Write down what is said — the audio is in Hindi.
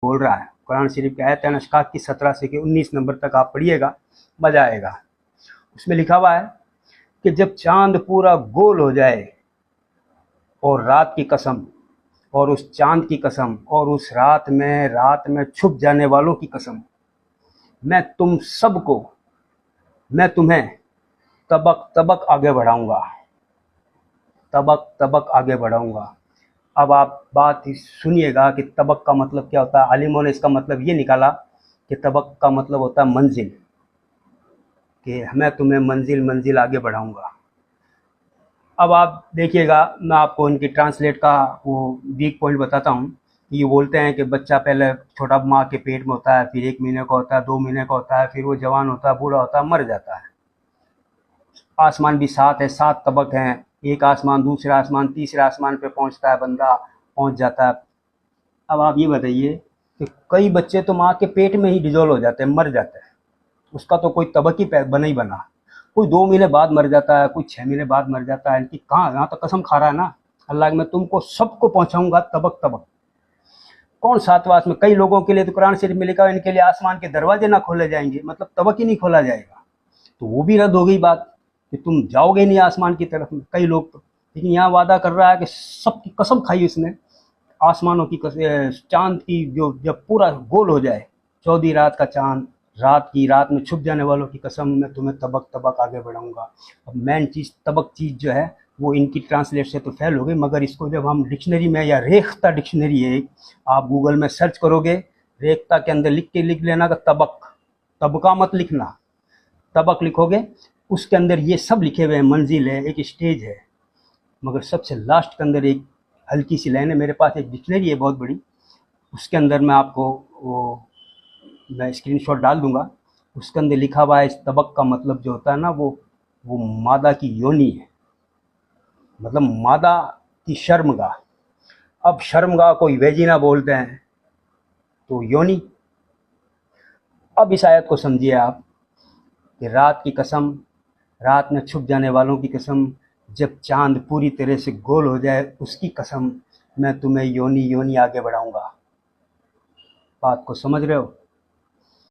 बोल रहा है। कुरान शरीफ की आयत है अशकाक की 17 से 19 नंबर तक आप पढ़िएगा, मज़ा आएगा। उसमें लिखा हुआ है कि जब चांद पूरा गोल हो जाए और रात की कसम और उस चांद की कसम और उस रात में छुप जाने वालों की कसम, मैं तुम्हें तबक तबक आगे बढ़ाऊंगा, तबक तबक आगे बढ़ाऊंगा। अब आप बात सुनिएगा कि तबक का मतलब क्या होता है। आलिमों ने इसका मतलब ये निकाला कि तबक का मतलब होता है मंजिल, कि मैं तुम्हें मंजिल मंजिल आगे बढ़ाऊंगा। अब आप देखिएगा, मैं आपको इनकी ट्रांसलेट का वो वीक पॉइंट बताता हूँ। ये बोलते हैं कि बच्चा पहले छोटा माँ के पेट में होता है, फिर 1 महीने का होता है, 2 महीने का होता है, फिर वो जवान होता है, बूढ़ा होता है, मर जाता है। आसमान भी 7 है, 7 तबक हैं। एक आसमान, दूसरा आसमान, तीसरे आसमान पे पहुंचता है बंदा, पहुंच जाता है। अब आप ये बताइए कि कई बच्चे तो माँ के पेट में ही डिजोल्व हो जाते हैं, मर जाते हैं, उसका तो कोई तबक ही बना ही बना। कोई 2 महीने बाद मर जाता है, कोई 6 महीने बाद मर जाता है। इनकी कहाँ, यहाँ तो कसम खा रहा है ना अल्लाह, मैं तुमको सबको पहुँचाऊँगा तबक तबक। कौन 7वां आसमान? कई लोगों के लिए तो कुरान शरीफ में लिखा है इनके लिए आसमान के दरवाजे ना खोले जाएंगे, मतलब तबक ही नहीं खोला जाएगा। तो वो भी रद्द हो गई बात कि तुम जाओगे नहीं आसमान की तरफ में, कई लोग तो। लेकिन यहाँ वादा कर रहा है कि सबकी कसम खाई उसने, आसमानों की चांद की, जो जब पूरा गोल हो जाए, 14 रात का चांद, रात में छुप जाने वालों की कसम, मैं तुम्हें तबक तबक आगे बढ़ाऊंगा। अब मेन चीज़ तबक चीज़ जो है वो इनकी ट्रांसलेट से तो फेल हो गई, मगर इसको जब हम डिक्शनरी में, या रेख्ता डिक्शनरी है, आप गूगल में सर्च करोगे, रेख्ता के अंदर लिख लेना का तबक, तबका मत लिखना, तबक लिखोगे, उसके अंदर ये सब लिखे हुए हैं। मंजिल है, एक स्टेज है, मगर सबसे लास्ट के अंदर एक हल्की सी लाइन है। मेरे पास एक डिक्शनरी है बहुत बड़ी, उसके अंदर मैं आपको मैं स्क्रीनशॉट डाल दूंगा। उसके अंदर लिखा हुआ है इस तबक का मतलब जो होता है ना, वो मादा की योनि है, मतलब मादा की शर्मगाह। अब शर्मगाह को वेजिना बोलते हैं, तो योनि। अब इस आयत को समझिए आप कि रात की कसम, रात में छुप जाने वालों की कसम, जब चांद पूरी तरह से गोल हो जाए उसकी कसम, मैं तुम्हें योनी योनी आगे बढ़ाऊंगा। बात को समझ रहे हो?